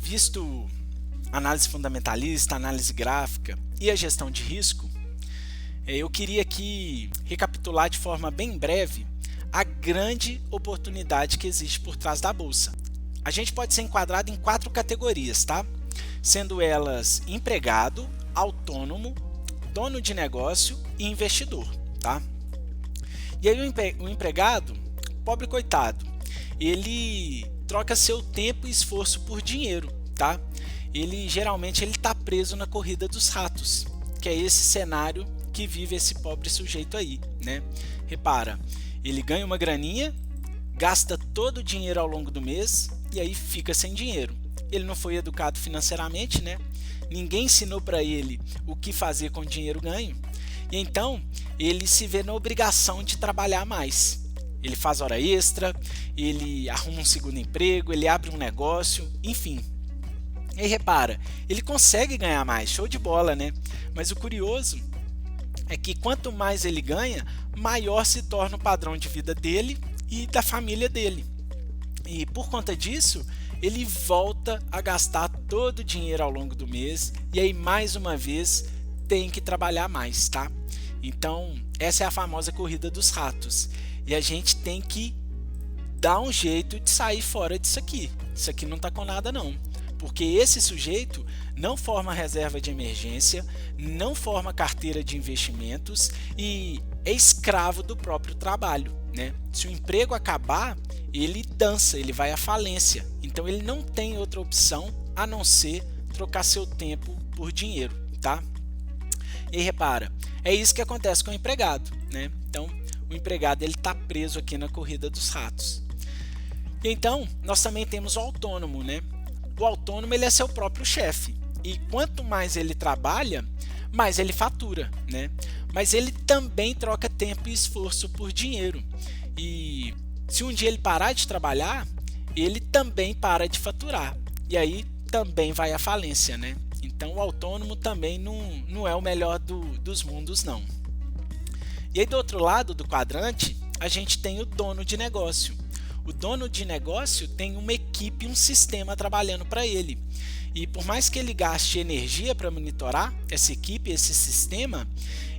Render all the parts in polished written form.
Visto análise fundamentalista, análise gráfica e a gestão de risco, eu queria aqui recapitular de forma bem breve a grande oportunidade que existe por trás da bolsa. A gente pode ser enquadrado em 4 categorias, tá? Sendo elas empregado, autônomo, dono de negócio e investidor, tá? E aí o empregado, pobre coitado, ele troca seu tempo e esforço por dinheiro, tá? Geralmente ele está preso na corrida dos ratos, que é esse cenário que vive esse pobre sujeito aí, né? Repara, ele ganha uma graninha, gasta todo o dinheiro ao longo do mês e aí fica sem dinheiro. Ele não foi educado financeiramente, né? Ninguém ensinou para ele o que fazer com o dinheiro ganho. E então ele se vê na obrigação de trabalhar mais. Ele faz hora extra, ele arruma um segundo emprego, ele abre um negócio, enfim. E aí repara, ele consegue ganhar mais, show de bola, né? Mas o curioso é que quanto mais ele ganha, maior se torna o padrão de vida dele e da família dele. E por conta disso, ele volta a gastar todo o dinheiro ao longo do mês e aí mais uma vez tem que trabalhar mais, tá? Então essa é a famosa corrida dos ratos e a gente tem que dar um jeito de sair fora disso aqui. Isso aqui não tá com nada não, porque esse sujeito não forma reserva de emergência, não forma carteira de investimentos e é escravo do próprio trabalho, né? Se o emprego acabar, ele dança, ele vai à falência. Então ele não tem outra opção a não ser trocar seu tempo por dinheiro, tá? E aí, repara, é isso que acontece com o empregado, né? Então o empregado ele está preso aqui na corrida dos ratos. E então nós também temos o autônomo, né? O autônomo ele é seu próprio chefe e quanto mais ele trabalha, mais ele fatura, né? Mas ele também troca tempo e esforço por dinheiro. E se um dia ele parar de trabalhar, ele também para de faturar. E aí também vai à falência, né? Então o autônomo também não é o melhor dos mundos, não. E aí do outro lado do quadrante, a gente tem o dono de negócio. O dono de negócio tem uma equipe, um sistema trabalhando para ele. E por mais que ele gaste energia para monitorar essa equipe, esse sistema,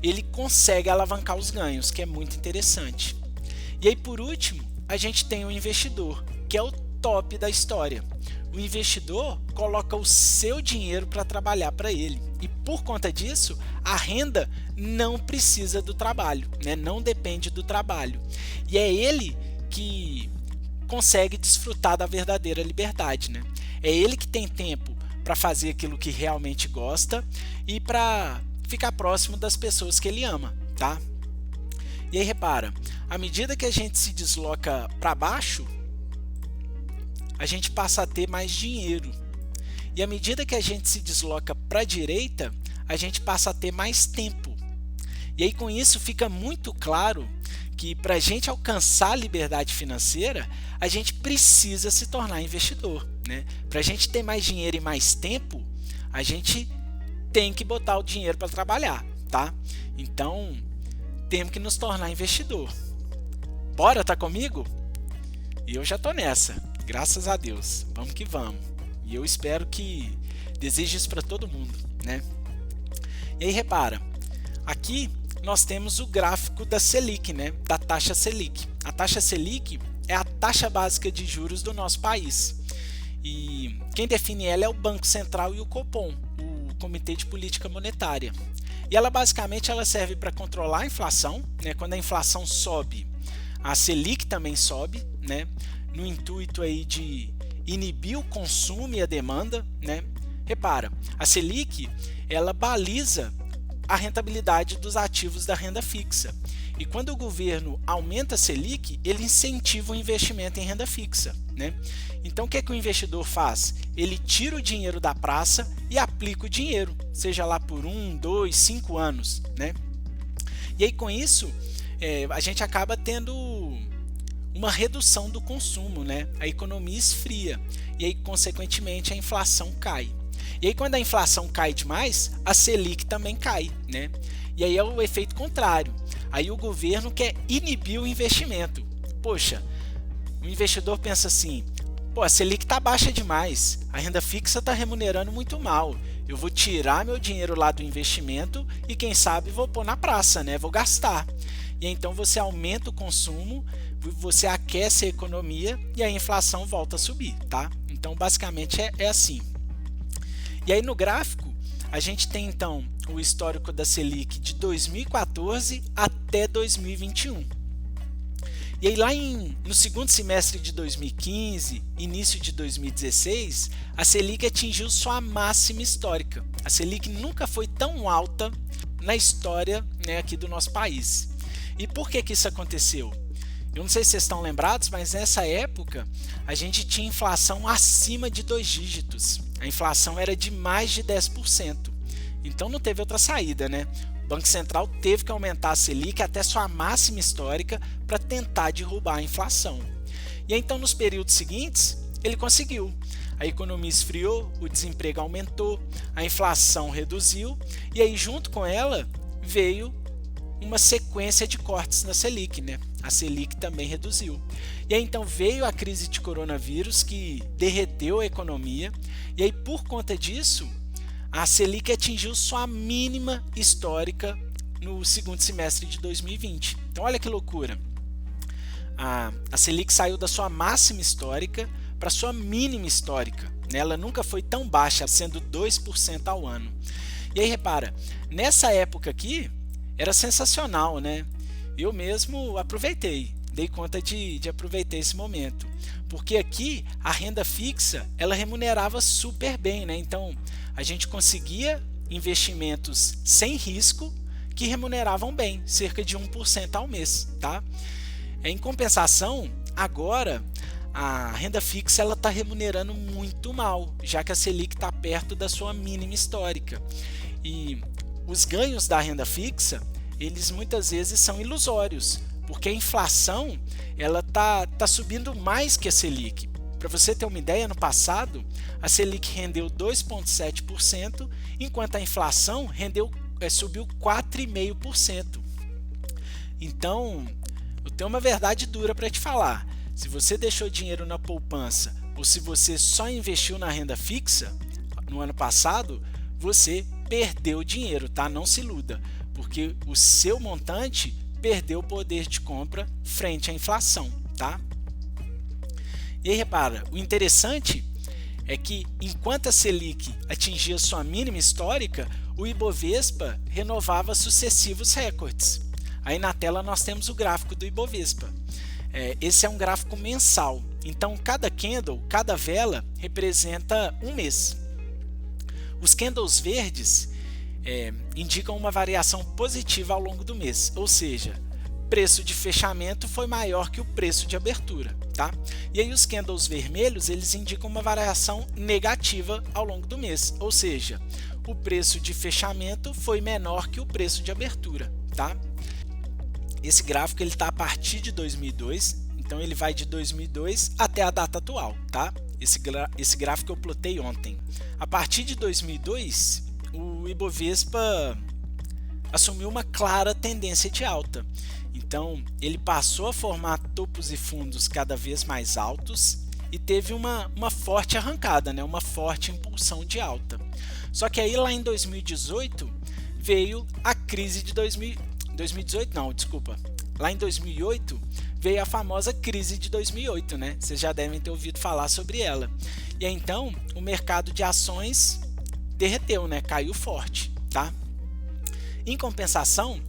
ele consegue alavancar os ganhos, que é muito interessante. E aí por último, a gente tem o investidor, que é o top da história. O investidor coloca o seu dinheiro para trabalhar para ele. E por conta disso, a renda não precisa do trabalho, né? Não depende do trabalho. E é ele que consegue desfrutar da verdadeira liberdade, né? É ele que tem tempo para fazer aquilo que realmente gosta e para ficar próximo das pessoas que ele ama, tá? E aí repara, à medida que a gente se desloca para baixo, a gente passa a ter mais dinheiro. E à medida que a gente se desloca para a direita, a gente passa a ter mais tempo. E aí com isso fica muito claro que para a gente alcançar a liberdade financeira, a gente precisa se tornar investidor, né? Para a gente ter mais dinheiro e mais tempo, a gente tem que botar o dinheiro para trabalhar, tá? Então, temos que nos tornar investidor. Bora, tá comigo? E eu já tô nessa, graças a Deus. Vamos que vamos. E eu espero que deseje isso para todo mundo, né? E aí repara, aqui nós temos o gráfico da Selic, né? Da taxa Selic. A taxa Selic é a taxa básica de juros do nosso país. E quem define ela é o Banco Central e o Copom, o Comitê de Política Monetária. E ela basicamente serve para controlar a inflação, né? Quando a inflação sobe, a Selic também sobe, né? No intuito aí de inibir o consumo e a demanda, né? Repara, a Selic ela baliza a rentabilidade dos ativos da renda fixa. E quando o governo aumenta a Selic, ele incentiva o investimento em renda fixa, né? Então o que é que o investidor faz? Ele tira o dinheiro da praça e aplica o dinheiro, seja lá por 1, 2, 5 anos, né? E aí com isso, a gente acaba tendo uma redução do consumo, né? A economia esfria e aí consequentemente a inflação cai. E aí quando a inflação cai demais, a Selic também cai, né? E aí é o efeito contrário. Aí o governo quer inibir o investimento. Poxa, o investidor pensa assim, pô, a Selic está baixa demais, a renda fixa está remunerando muito mal, eu vou tirar meu dinheiro lá do investimento e quem sabe vou pôr na praça, né? Vou gastar. E então você aumenta o consumo, você aquece a economia e a inflação volta a subir, tá? Então basicamente é assim. E aí no gráfico a gente tem então o histórico da Selic de 2014 até 2021. E aí lá no segundo semestre de 2015, início de 2016, a Selic atingiu sua máxima histórica. A Selic nunca foi tão alta na história, né, aqui do nosso país. E por que isso aconteceu? Eu não sei se vocês estão lembrados, mas nessa época a gente tinha inflação acima de 2 dígitos. A inflação era de mais de 10%. Então não teve outra saída, né? O Banco Central teve que aumentar a Selic até sua máxima histórica para tentar derrubar a inflação. E então nos períodos seguintes ele conseguiu. A economia esfriou, o desemprego aumentou, a inflação reduziu e aí junto com ela veio uma sequência de cortes na Selic, né? A Selic também reduziu. E aí então veio a crise de coronavírus que derreteu a economia e aí por conta disso a Selic atingiu sua mínima histórica no segundo semestre de 2020. Então olha que loucura. A Selic saiu da sua máxima histórica para sua mínima histórica. Ela nunca foi tão baixa, sendo 2% ao ano. E aí repara, nessa época aqui era sensacional, né? Eu mesmo aproveitei, dei conta de aproveitar esse momento. Porque aqui a renda fixa ela remunerava super bem, né? Então a gente conseguia investimentos sem risco que remuneravam bem, cerca de 1% ao mês, tá? Em compensação, agora a renda fixa ela está remunerando muito mal, já que a Selic está perto da sua mínima histórica. E os ganhos da renda fixa, eles muitas vezes são ilusórios, porque a inflação ela tá subindo mais que a Selic. Para você ter uma ideia, no passado a Selic rendeu 2,7%, enquanto a inflação subiu 4,5%. Então, eu tenho uma verdade dura para te falar. Se você deixou dinheiro na poupança ou se você só investiu na renda fixa no ano passado, você perdeu dinheiro, tá? Não se iluda, porque o seu montante perdeu o poder de compra frente à inflação, tá? E aí repara, o interessante é que enquanto a Selic atingia sua mínima histórica, o Ibovespa renovava sucessivos recordes. Aí na tela nós temos o gráfico do Ibovespa. Esse é um gráfico mensal, então cada candle, cada vela representa um mês. Os candles verdes indicam uma variação positiva ao longo do mês, ou seja, preço de fechamento foi maior que o preço de abertura, tá? E aí os candles vermelhos eles indicam uma variação negativa ao longo do mês, ou seja, o preço de fechamento foi menor que o preço de abertura, tá? Esse gráfico ele está a partir de 2002, então ele vai de 2002 até a data atual, tá? Esse gráfico eu plotei ontem. A partir de 2002, o Ibovespa assumiu uma clara tendência de alta. Então, ele passou a formar topos e fundos cada vez mais altos e teve uma forte arrancada, né? Uma forte impulsão de alta. Só que aí lá em 2018 veio a crise de 2018 não, desculpa. Lá em 2008 veio a famosa crise de 2008, né? Vocês já devem ter ouvido falar sobre ela. E aí, então, o mercado de ações derreteu, né? Caiu forte, tá? Em compensação,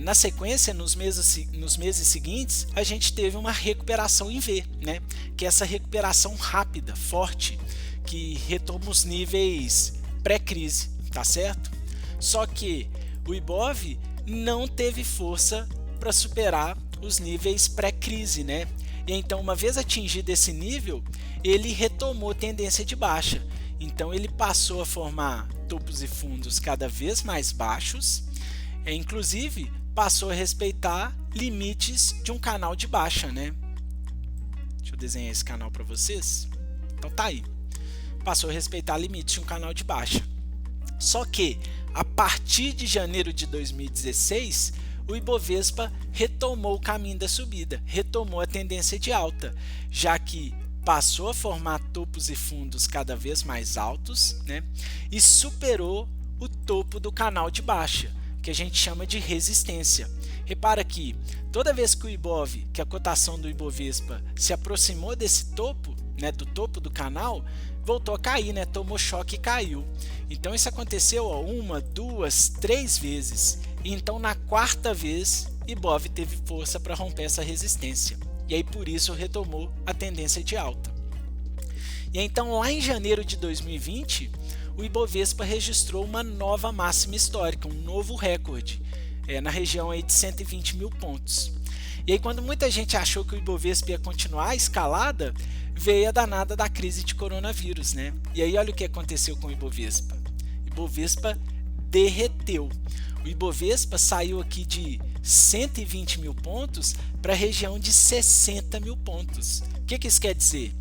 na sequência, nos meses seguintes, a gente teve uma recuperação em V, né? Que é essa recuperação rápida, forte, que retoma os níveis pré-crise, tá certo? Só que o Ibov não teve força para superar os níveis pré-crise, né? E então, uma vez atingido esse nível, ele retomou tendência de baixa. Então, ele passou a formar topos e fundos cada vez mais baixos, inclusive passou a respeitar limites de um canal de baixa, né? Deixa eu desenhar esse canal para vocês. Então tá aí. Passou a respeitar limites de um canal de baixa. Só que a partir de janeiro de 2016, o Ibovespa retomou o caminho da subida, retomou a tendência de alta, já que passou a formar topos e fundos cada vez mais altos, né? E superou o topo do canal de baixa, que a gente chama de resistência. Repara que toda vez que o Ibov, que a cotação do Ibovespa se aproximou desse topo, né, do topo do canal, voltou a cair, né, tomou choque e caiu. Então isso aconteceu 1, 2, 3 vezes. E então na quarta vez, Ibov teve força para romper essa resistência. E aí por isso retomou a tendência de alta. E então lá em janeiro de 2020, o Ibovespa registrou uma nova máxima histórica, um novo recorde, na região aí de 120 mil pontos. E aí quando muita gente achou que o Ibovespa ia continuar a escalada, veio a danada da crise de coronavírus, né? E aí olha o que aconteceu com o Ibovespa. O Ibovespa derreteu. O Ibovespa saiu aqui de 120 mil pontos para a região de 60 mil pontos. O que isso quer dizer?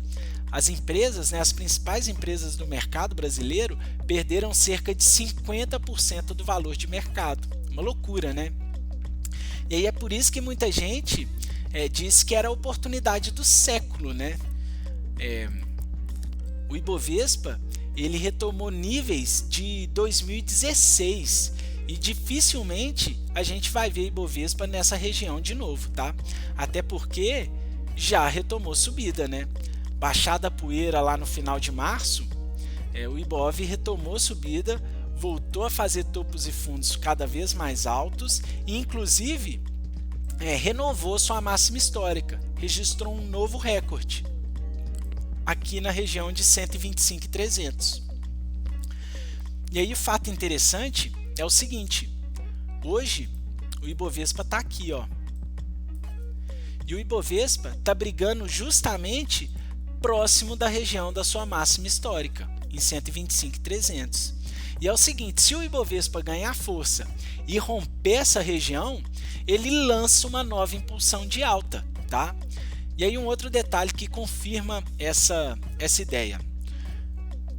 As empresas, né, as principais empresas do mercado brasileiro perderam cerca de 50% do valor de mercado. Uma loucura, né? E aí é por isso que muita gente disse que era a oportunidade do século, né? O Ibovespa ele retomou níveis de 2016 e dificilmente a gente vai ver Ibovespa nessa região de novo, tá? Até porque já retomou subida, né? Baixada a poeira lá no final de março, o Ibov retomou subida, voltou a fazer topos e fundos cada vez mais altos e inclusive renovou sua máxima histórica, registrou um novo recorde aqui na região de 125.300. E aí o fato interessante é o seguinte, hoje o Ibovespa está aqui, ó, e o Ibovespa está brigando justamente próximo da região da sua máxima histórica, em 125.300. E é o seguinte, se o Ibovespa ganhar força e romper essa região, ele lança uma nova impulsão de alta, tá? E aí um outro detalhe que confirma essa ideia.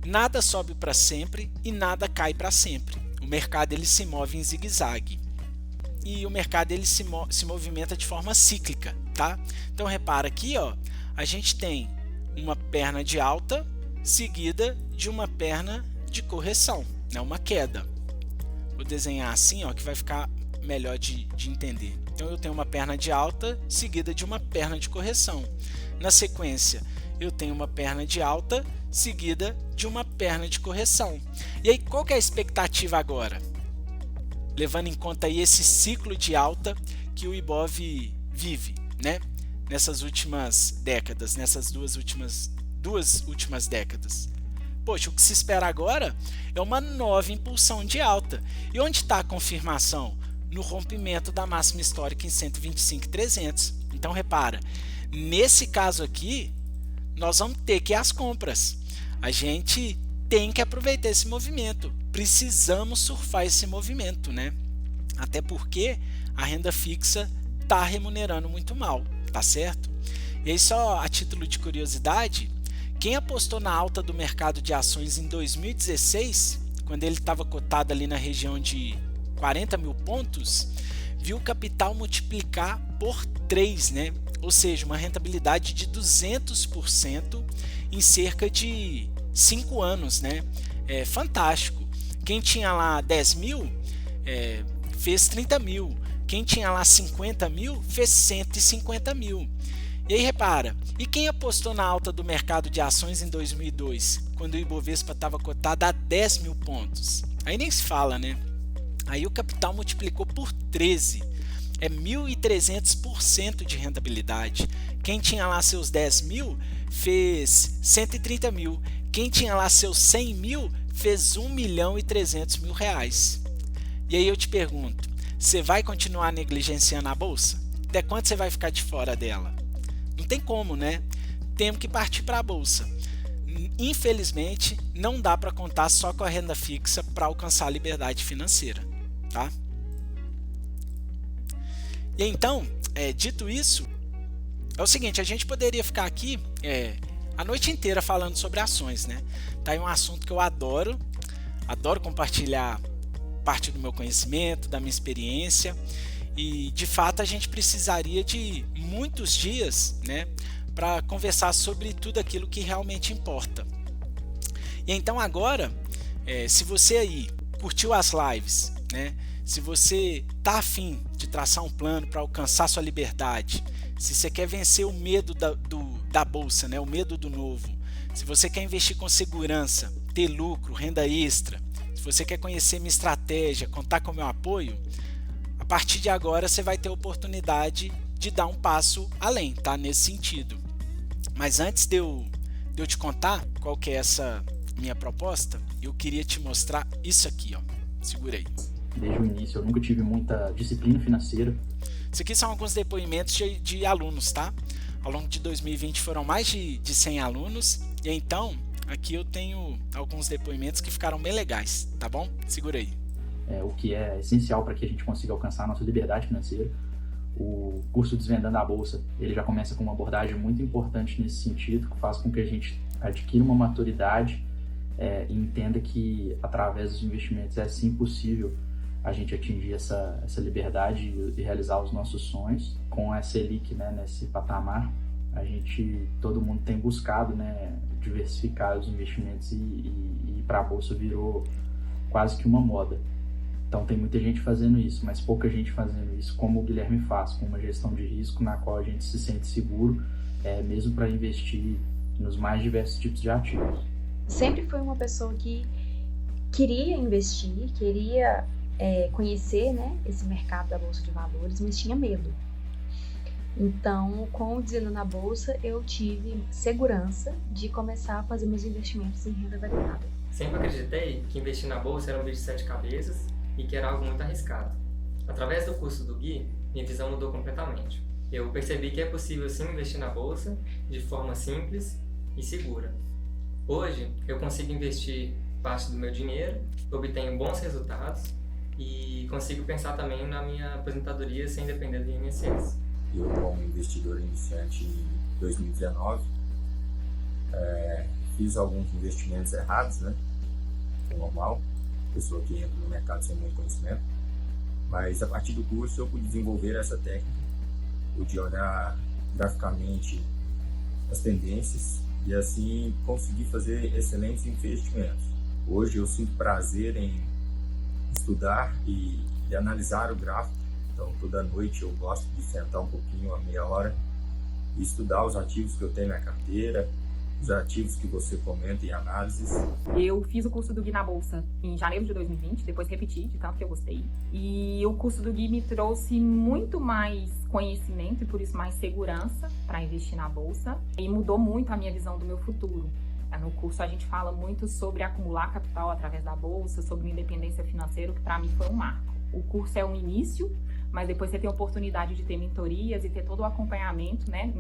Nada sobe para sempre e nada cai para sempre. O mercado ele se move em zigue-zague. E o mercado ele se movimenta de forma cíclica, tá? Então repara aqui, ó, a gente tem uma perna de alta seguida de uma perna de correção, né? Uma queda. Vou desenhar assim, ó, que vai ficar melhor de entender. Então eu tenho uma perna de alta seguida de uma perna de correção. Na sequência, eu tenho uma perna de alta seguida de uma perna de correção. E aí qual que é a expectativa agora? Levando em conta aí esse ciclo de alta que o Ibov vive, né? Nessas últimas décadas, nessas duas últimas décadas. Poxa, o que se espera agora é uma nova impulsão de alta. E onde está a confirmação? No rompimento da máxima histórica em 125.300. Então repara, nesse caso aqui, nós vamos ter que ir às compras. A gente tem que aproveitar esse movimento. Precisamos surfar esse movimento, né? Até porque a renda fixa está remunerando muito mal, tá certo? E aí só a título de curiosidade, quem apostou na alta do mercado de ações em 2016, quando ele estava cotado ali na região de 40 mil pontos, viu o capital multiplicar por 3, né? Ou seja, uma rentabilidade de 200% em cerca de 5 anos, né? É fantástico. Quem tinha lá 10 mil fez 30 mil. Quem tinha lá 50 mil fez 150 mil. E aí repara, e quem apostou na alta do mercado de ações em 2002, quando o Ibovespa estava cotado a 10 mil pontos? Aí nem se fala, né? Aí o capital multiplicou por 13, é 1.300% de rentabilidade. Quem tinha lá seus 10 mil fez 130 mil. Quem tinha lá seus 100 mil fez 1.300.000 reais. E aí eu te pergunto, você vai continuar negligenciando a bolsa? Até quando você vai ficar de fora dela? Não tem como, né? Temos que partir para a bolsa. Infelizmente, não dá para contar só com a renda fixa para alcançar a liberdade financeira, tá? E então, dito isso, é o seguinte, a gente poderia ficar aqui a noite inteira falando sobre ações, né? Tá aí um assunto que eu adoro compartilhar parte do meu conhecimento, da minha experiência, e de fato a gente precisaria de muitos dias, né, para conversar sobre tudo aquilo que realmente importa. E então agora, se você aí curtiu as lives, né? Se você tá afim de traçar um plano para alcançar sua liberdade, se você quer vencer o medo da bolsa, né? O medo do novo, se você quer investir com segurança, ter lucro, renda extra, se você quer conhecer minha estratégia, contar com o meu apoio, a partir de agora você vai ter a oportunidade de dar um passo além, tá? Nesse sentido. Mas antes de eu te contar qual que é essa minha proposta, eu queria te mostrar isso aqui, ó. Segura aí. Desde o início eu nunca tive muita disciplina financeira. Isso aqui são alguns depoimentos de alunos, tá? Ao longo de 2020 foram mais de 100 alunos, e então aqui eu tenho alguns depoimentos que ficaram bem legais, tá bom? Segura aí. O que é essencial para que a gente consiga alcançar a nossa liberdade financeira. O curso Desvendando a Bolsa, ele já começa com uma abordagem muito importante nesse sentido, que faz com que a gente adquira uma maturidade e entenda que através dos investimentos é sim possível a gente atingir essa liberdade e realizar os nossos sonhos. Com a Selic, né, nesse patamar, todo mundo tem buscado, né, diversificar os investimentos e ir para a Bolsa virou quase que uma moda. Então tem muita gente fazendo isso, mas pouca gente fazendo isso como o Guilherme faz, com uma gestão de risco na qual a gente se sente seguro, mesmo para investir nos mais diversos tipos de ativos. Sempre fui uma pessoa que queria investir, queria conhecer, né, esse mercado da Bolsa de Valores, mas tinha medo. Então, com o Desvendando na Bolsa, eu tive segurança de começar a fazer meus investimentos em renda variável. Sempre acreditei que investir na Bolsa era um bicho de 7 cabeças e que era algo muito arriscado. Através do curso do Gui, minha visão mudou completamente. Eu percebi que é possível sim investir na Bolsa de forma simples e segura. Hoje, eu consigo investir parte do meu dinheiro, obtenho bons resultados e consigo pensar também na minha aposentadoria sem depender do INSS. Eu, como investidor iniciante em 2019, fiz alguns investimentos errados, né? É normal, pessoa que entra no mercado sem muito conhecimento. Mas a partir do curso eu pude desenvolver essa técnica, pude olhar graficamente as tendências e assim conseguir fazer excelentes investimentos. Hoje eu sinto prazer em estudar e analisar o gráfico. Então, toda noite eu gosto de sentar um pouquinho, uma meia hora, e estudar os ativos que eu tenho na carteira, os ativos que você comenta em análises. Eu fiz o curso do Gui na Bolsa em janeiro de 2020, depois repeti, de tanto que eu gostei. E o curso do Gui me trouxe muito mais conhecimento e, por isso, mais segurança para investir na Bolsa. E mudou muito a minha visão do meu futuro. No curso a gente fala muito sobre acumular capital através da Bolsa, sobre independência financeira, que para mim foi um marco. O curso é um início, mas depois você tem a oportunidade de ter mentorias e ter todo o acompanhamento, né,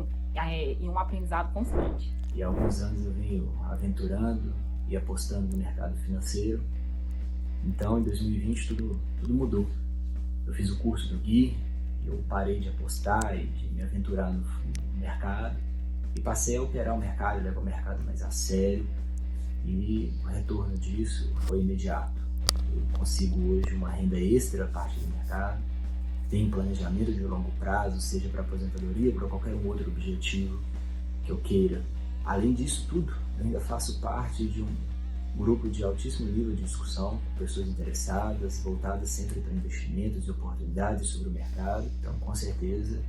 e um aprendizado constante. E há alguns anos eu venho aventurando e apostando no mercado financeiro. Então, em 2020, tudo mudou. Eu fiz o curso do Gui, eu parei de apostar e de me aventurar no mercado e passei a operar o mercado, levar o mercado mais a sério, e o retorno disso foi imediato. Eu consigo hoje uma renda extra a partir do mercado, tenho planejamento de longo prazo, seja para aposentadoria, para qualquer outro objetivo que eu queira. Além disso tudo, eu ainda faço parte de um grupo de altíssimo nível de discussão, com pessoas interessadas, voltadas sempre para investimentos e oportunidades sobre o mercado. Então, com certeza,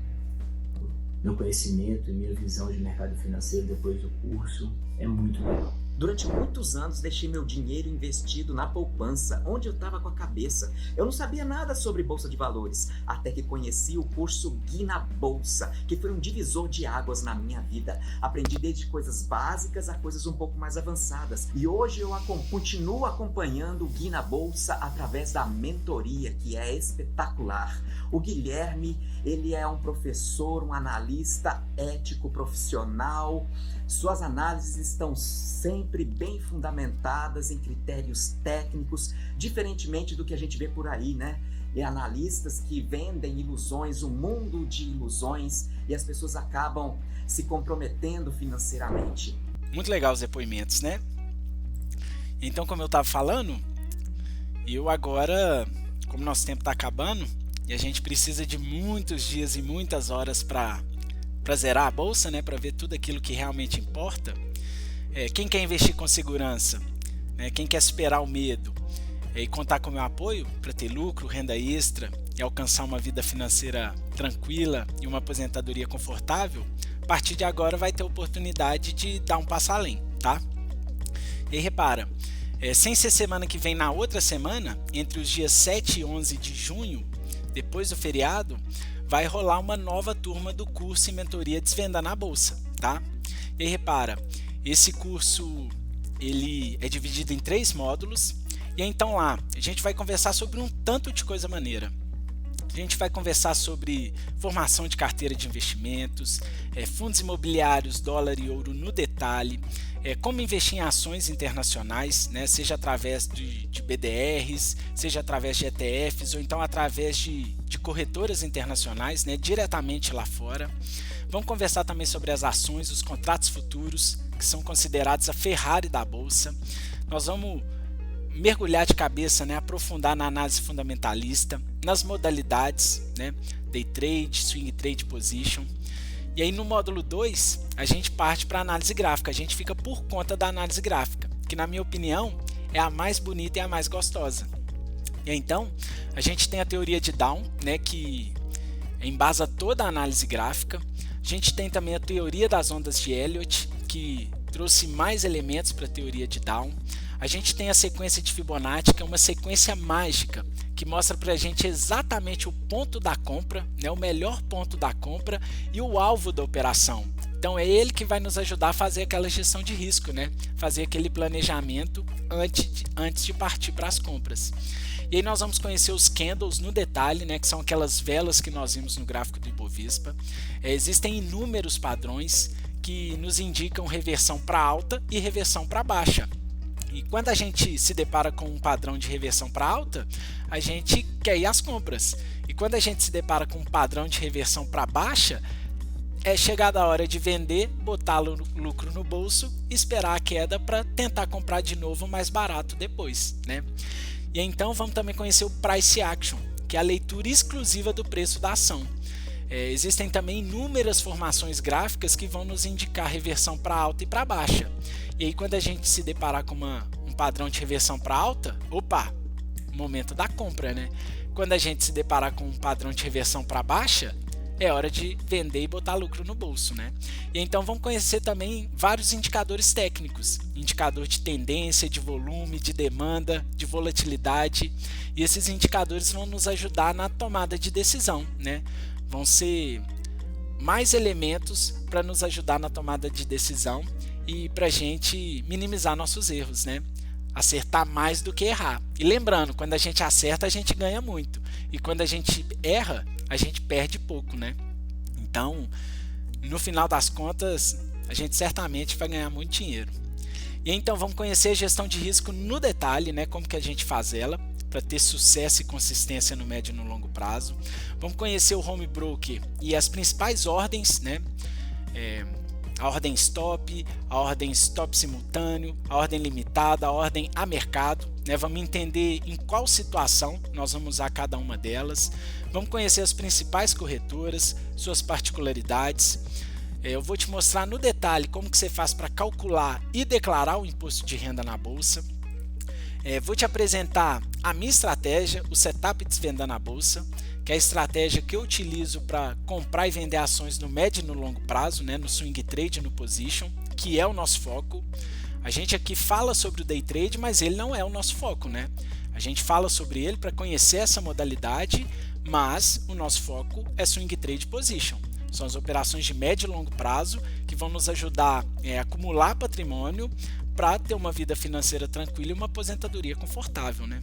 meu conhecimento e minha visão de mercado financeiro depois do curso é muito melhor. Durante muitos anos deixei meu dinheiro investido na poupança, onde eu estava com a cabeça. Eu não sabia nada sobre bolsa de valores, até que conheci o curso Gui na Bolsa, que foi um divisor de águas na minha vida. Aprendi desde coisas básicas a coisas um pouco mais avançadas. E hoje eu continuo acompanhando o Gui na Bolsa através da mentoria, que é espetacular. O Guilherme, ele é um professor, um analista ético, profissional. Suas análises estão sempre bem fundamentadas em critérios técnicos, diferentemente do que a gente vê por aí, né? E analistas que vendem ilusões, um mundo de ilusões, e as pessoas acabam se comprometendo financeiramente. Muito legal os depoimentos, né? Então, como eu estava falando, eu agora, como nosso tempo está acabando, e a gente precisa de muitos dias e muitas horas para zerar a bolsa, né, para ver tudo aquilo que realmente importa. Quem quer investir com segurança, né, quem quer superar o medo e contar com o meu apoio para ter lucro, renda extra e alcançar uma vida financeira tranquila e uma aposentadoria confortável, a partir de agora vai ter a oportunidade de dar um passo além, tá? E aí repara, sem ser semana que vem, na outra semana, entre os dias 7 e 11 de junho, depois do feriado, vai rolar uma nova turma do curso e mentoria Desvendando a Bolsa, tá? E aí repara, esse curso ele é dividido em 3 módulos, e então lá a gente vai conversar sobre um tanto de coisa maneira. A gente vai conversar sobre formação de carteira de investimentos, fundos imobiliários, dólar e ouro no detalhe, como investir em ações internacionais, né, seja através de BDRs, seja através de ETFs ou então através de corretoras internacionais, né, diretamente lá fora. Vamos conversar também sobre as ações, os contratos futuros, que são considerados a Ferrari da Bolsa. Nós vamos mergulhar de cabeça, né, aprofundar na análise fundamentalista, nas modalidades, né, day trade, swing trade position. E aí no módulo 2 a gente parte para a análise gráfica, a gente fica por conta da análise gráfica, que na minha opinião é a mais bonita e a mais gostosa. E aí, então a gente tem a teoria de Down, né, que embasa toda a análise gráfica. A gente tem também a teoria das ondas de Elliott, que trouxe mais elementos para a teoria de Down. A gente tem a sequência de Fibonacci, que é uma sequência mágica, que mostra para a gente exatamente o ponto da compra, né, o melhor ponto da compra e o alvo da operação. Então é ele que vai nos ajudar a fazer aquela gestão de risco, né, fazer aquele planejamento antes de partir para as compras. E aí nós vamos conhecer os candles no detalhe, né, que são aquelas velas que nós vimos no gráfico do Ibovespa. Existem inúmeros padrões que nos indicam reversão para alta e reversão para baixa. E quando a gente se depara com um padrão de reversão para alta, a gente quer ir às compras. E quando a gente se depara com um padrão de reversão para baixa, é chegada a hora de vender, botar lucro no bolso e esperar a queda para tentar comprar de novo mais barato depois, né? E então vamos também conhecer o Price Action, que é a leitura exclusiva do preço da ação. Existem também inúmeras formações gráficas que vão nos indicar reversão para alta e para baixa. E aí quando a gente se deparar com um padrão de reversão para alta, opa, momento da compra, né? Quando a gente se deparar com um padrão de reversão para baixa, é hora de vender e botar lucro no bolso, né? E então vamos conhecer também vários indicadores técnicos, indicador de tendência, de volume, de demanda, de volatilidade, e esses indicadores vão nos ajudar na tomada de decisão, né? Vão ser mais elementos para nos ajudar na tomada de decisão e para a gente minimizar nossos erros, né? Acertar mais do que errar. E lembrando, quando a gente acerta, a gente ganha muito. E quando a gente erra, a gente perde pouco, né? Então, no final das contas, a gente certamente vai ganhar muito dinheiro. E então vamos conhecer a gestão de risco no detalhe, né? Como que a gente faz ela para ter sucesso e consistência no médio e no longo prazo. Vamos conhecer o home broker e as principais ordens, né? A ordem stop, a ordem stop simultâneo, a ordem limitada, a ordem a mercado, né? Vamos entender em qual situação nós vamos usar cada uma delas. Vamos conhecer as principais corretoras, suas particularidades. Eu vou te mostrar no detalhe como que você faz para calcular e declarar o imposto de renda na bolsa. Vou te apresentar a minha estratégia, o setup Desvendando a Bolsa, que é a estratégia que eu utilizo para comprar e vender ações no médio e no longo prazo, né, no swing trade e no position, que é o nosso foco. A gente aqui fala sobre o day trade, mas ele não é o nosso foco, né? A gente fala sobre ele para conhecer essa modalidade, mas o nosso foco é swing trade position. São as operações de médio e longo prazo que vão nos ajudar a acumular patrimônio para ter uma vida financeira tranquila e uma aposentadoria confortável, né?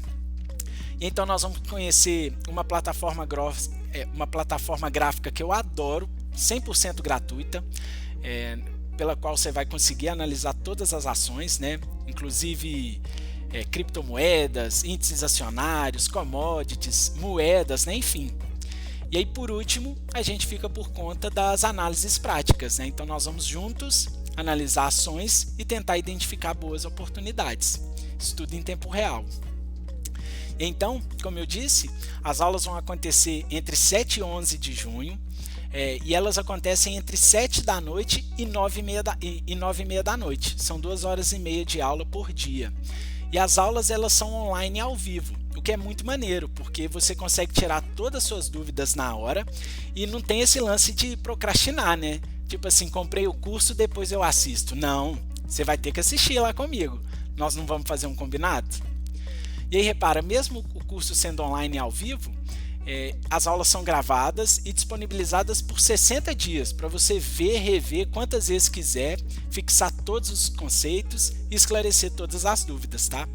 E então nós vamos conhecer uma plataforma gráfica que eu adoro, 100% gratuita, pela qual você vai conseguir analisar todas as ações, né? Inclusive criptomoedas, índices acionários, commodities, moedas, né? Enfim. E aí por último a gente fica por conta das análises práticas, né? Então nós vamos juntos analisar ações e tentar identificar boas oportunidades. Isso tudo em tempo real. Então, como eu disse, as aulas vão acontecer entre 7 e 11 de junho. e elas acontecem entre 7 da noite e 9h30 da noite. São 2 horas e meia de aula por dia. E as aulas elas são online e ao vivo, o que é muito maneiro, porque você consegue tirar todas as suas dúvidas na hora e não tem esse lance de procrastinar, né? Tipo assim, comprei o curso, depois eu assisto. Não, você vai ter que assistir lá comigo. Nós não vamos fazer um combinado? E aí repara, mesmo o curso sendo online e ao vivo, as aulas são gravadas e disponibilizadas por 60 dias para você ver, rever quantas vezes quiser, fixar todos os conceitos e esclarecer todas as dúvidas, tá?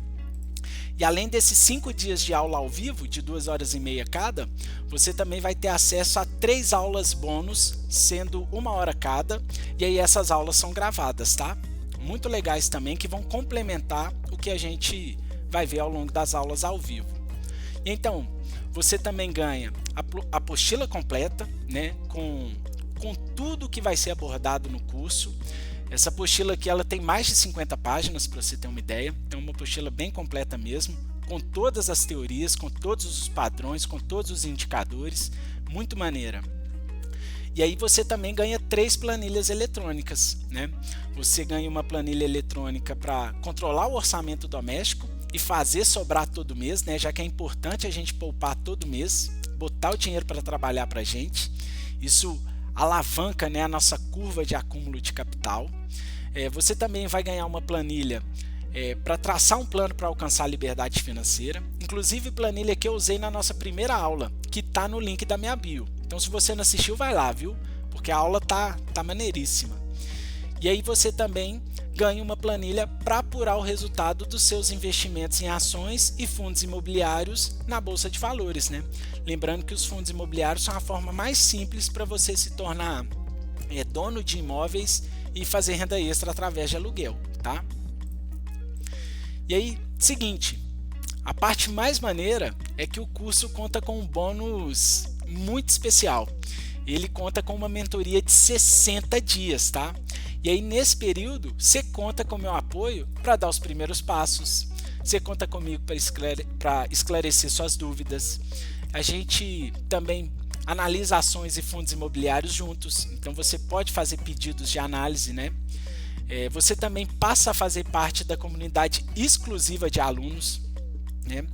E além desses 5 dias de aula ao vivo, de 2 horas e meia cada, você também vai ter acesso a 3 aulas bônus, sendo 1 hora cada, e aí essas aulas são gravadas, tá? Muito legais também, que vão complementar o que a gente vai ver ao longo das aulas ao vivo. E então, você também ganha a apostila completa, né, com tudo que vai ser abordado no curso. Essa apostila aqui ela tem mais de 50 páginas, para você ter uma ideia. É uma apostila bem completa mesmo, com todas as teorias, com todos os padrões, com todos os indicadores. Muito maneira. E aí você também ganha 3 planilhas eletrônicas, né? Você ganha uma planilha eletrônica para controlar o orçamento doméstico e fazer sobrar todo mês, né? Já que é importante a gente poupar todo mês, botar o dinheiro para trabalhar para a gente. Isso alavanca, né, a nossa curva de acúmulo de capital. Você também vai ganhar uma planilha para traçar um plano para alcançar a liberdade financeira, inclusive planilha que eu usei na nossa primeira aula, que está no link da minha bio. Então se você não assistiu, vai lá, viu? Porque a aula tá maneiríssima. E aí você também ganha uma planilha para apurar o resultado dos seus investimentos em ações e fundos imobiliários na Bolsa de Valores, né? Lembrando que os fundos imobiliários são a forma mais simples para você se tornar dono de imóveis e fazer renda extra através de aluguel, tá? E aí, seguinte, a parte mais maneira é que o curso conta com um bônus muito especial. Ele conta com uma mentoria de 60 dias, tá? E aí nesse período você conta com o meu apoio para dar os primeiros passos. Você conta comigo para esclarecer suas dúvidas. A gente também analisa ações e fundos imobiliários juntos. Então você pode fazer pedidos de análise, né? Você também passa a fazer parte da comunidade exclusiva de alunos, né?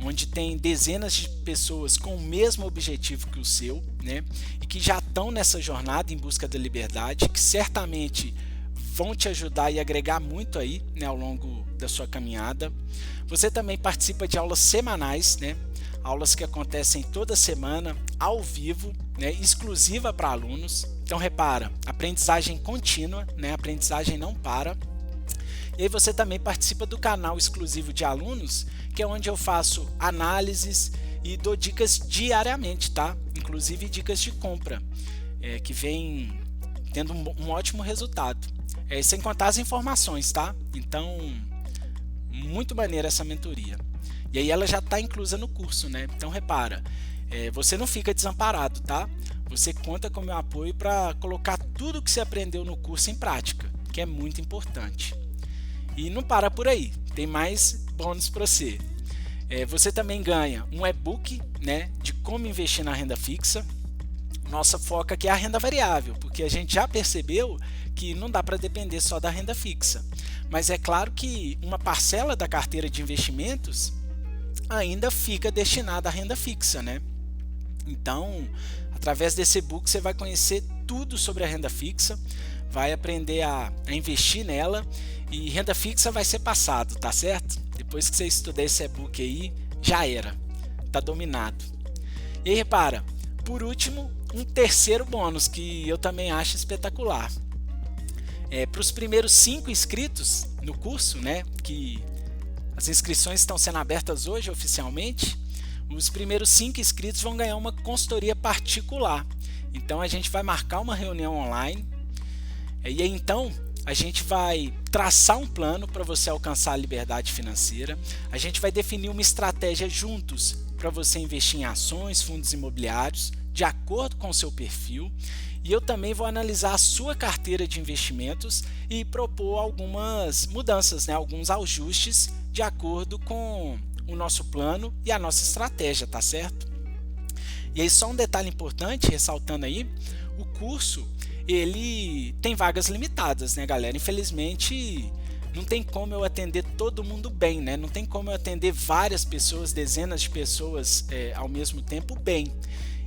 Onde tem dezenas de pessoas com o mesmo objetivo que o seu, né? E que já estão nessa jornada em busca da liberdade, que certamente vão te ajudar e agregar muito aí, né, ao longo da sua caminhada. Você também participa de aulas semanais, né? Aulas que acontecem toda semana, ao vivo, né? Exclusiva para alunos. Então repara, aprendizagem contínua, né? Aprendizagem não para. E aí você também participa do canal exclusivo de alunos, que é onde eu faço análises e dou dicas diariamente, tá? Inclusive dicas de compra, que vem tendo um ótimo resultado. Sem contar as informações, tá? Então, muito maneira essa mentoria. E aí ela já está inclusa no curso, né? Então repara, você não fica desamparado, tá? Você conta com o meu apoio para colocar tudo que você aprendeu no curso em prática, que é muito importante. E não para por aí, tem mais bônus para você. Você também ganha um e-book, né, de como investir na renda fixa. Nossa foca aqui é a renda variável, porque a gente já percebeu que não dá para depender só da renda fixa. Mas é claro que uma parcela da carteira de investimentos ainda fica destinada à renda fixa, né? Então, através desse e-book você vai conhecer tudo sobre a renda fixa, vai aprender a investir nela, e renda fixa vai ser passado, tá certo? Depois que você estudar esse e-book aí, já era, tá dominado. E aí repara, por último, um terceiro bônus que eu também acho espetacular. Para os primeiros 5 inscritos no curso, né, que as inscrições estão sendo abertas hoje oficialmente, os primeiros 5 inscritos vão ganhar uma consultoria particular. Então a gente vai marcar uma reunião online, e aí então a gente vai traçar um plano para você alcançar a liberdade financeira. A gente vai definir uma estratégia juntos para você investir em ações, fundos imobiliários, de acordo com o seu perfil. E eu também vou analisar a sua carteira de investimentos e propor algumas mudanças, né? Alguns ajustes de acordo com o nosso plano e a nossa estratégia, tá certo? E aí só um detalhe importante, ressaltando aí, o curso, ele tem vagas limitadas, né, galera? Infelizmente, não tem como eu atender todo mundo bem, né? Não tem como eu atender várias pessoas, dezenas de pessoas ao mesmo tempo bem.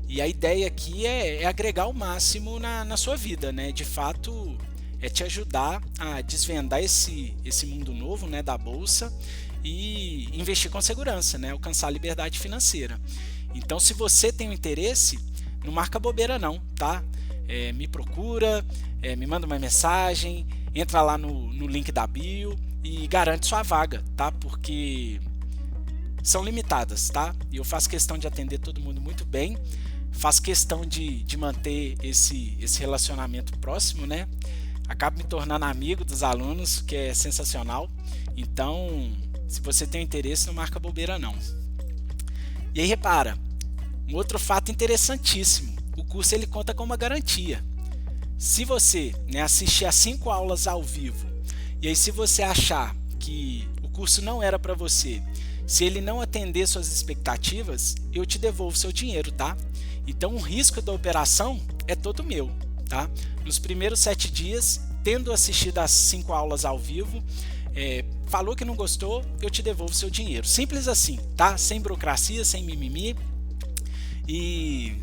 E a ideia aqui é agregar o máximo na sua vida, né? De fato, é te ajudar a desvendar esse mundo novo, né, da bolsa e investir com segurança, né? Alcançar a liberdade financeira. Então, se você tem um interesse, não marca bobeira não, tá? Me procura, me manda uma mensagem, entra lá no link da bio e garante sua vaga, tá? Porque são limitadas, tá? E eu faço questão de atender todo mundo muito bem, faço questão de manter esse relacionamento próximo, né? Acabo me tornando amigo dos alunos, que é sensacional. Então, se você tem interesse, não marca bobeira não. E aí repara, um outro fato interessantíssimo, o curso ele conta com uma garantia. Se você, né, assistir a 5 aulas ao vivo, e aí se você achar que o curso não era para você, se ele não atender suas expectativas, eu te devolvo seu dinheiro, tá? Então o risco da operação é todo meu, tá? Nos primeiros 7 dias, tendo assistido as 5 aulas ao vivo, falou que não gostou, eu te devolvo seu dinheiro. Simples assim, tá? Sem burocracia, sem mimimi. E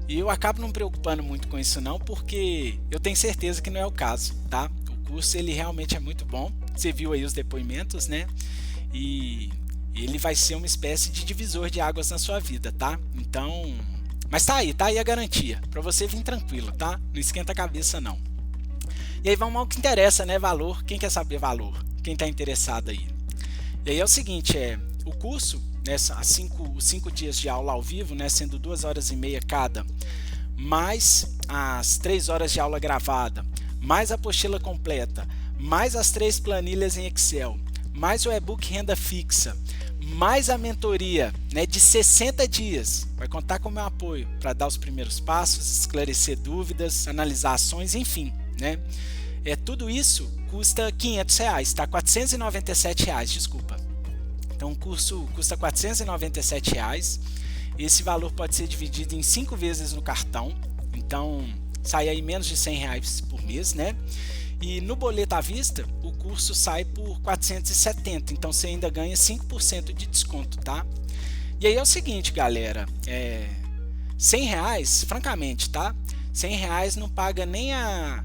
eu acabo não me preocupando muito com isso não, porque eu tenho certeza que não é o caso, tá? O curso ele realmente é muito bom. Você viu aí os depoimentos, né? E ele vai ser uma espécie de divisor de águas na sua vida, tá? Então, mas tá aí a garantia, para você vir tranquilo, tá? Não esquenta a cabeça não. E aí vamos ao que interessa, né? Valor. Quem quer saber valor? Quem está interessado aí? E aí é o seguinte, o curso, né, os 5 dias de aula ao vivo, né, sendo 2 horas e meia cada, mais as 3 horas de aula gravada, mais a apostila completa, mais as 3 planilhas em Excel, mais o e-book renda fixa, mais a mentoria, né, de 60 dias, vai contar com o meu apoio para dar os primeiros passos, esclarecer dúvidas, analisar ações, enfim, né? Tudo isso custa R$500, tá? R$497, desculpa. Então o curso custa R$497. Esse valor pode ser dividido em 5 vezes no cartão. Então sai aí menos de R$100 por mês, né? E no boleto à vista, o curso sai por R$470. Então você ainda ganha 5% de desconto, tá? E aí é o seguinte, galera. R$100, francamente, tá? R$100 não paga nem a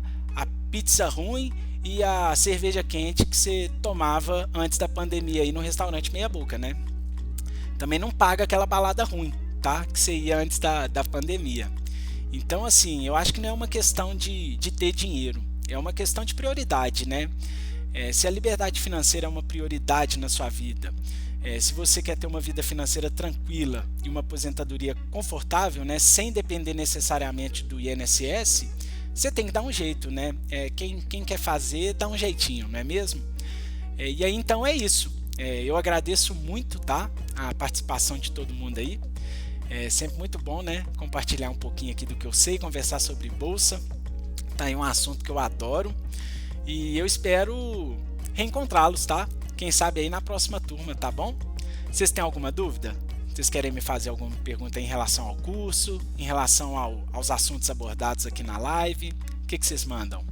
pizza ruim e a cerveja quente que você tomava antes da pandemia aí no restaurante Meia Boca, né? Também não paga aquela balada ruim, tá? Que você ia antes da pandemia. Então, assim, eu acho que não é uma questão de ter dinheiro, é uma questão de prioridade, né? Se a liberdade financeira é uma prioridade na sua vida, se você quer ter uma vida financeira tranquila e uma aposentadoria confortável, né, sem depender necessariamente do INSS, você tem que dar um jeito, né? Quem quer fazer, dá um jeitinho, não é mesmo? E aí, então, é isso. Eu agradeço muito, tá? A participação de todo mundo aí. É sempre muito bom, né? Compartilhar um pouquinho aqui do que eu sei, conversar sobre bolsa. Tá aí um assunto que eu adoro. E eu espero reencontrá-los, tá? Quem sabe aí na próxima turma, tá bom? Vocês têm alguma dúvida? Vocês querem me fazer alguma pergunta em relação ao curso, em relação aos assuntos abordados aqui na live? O que vocês mandam?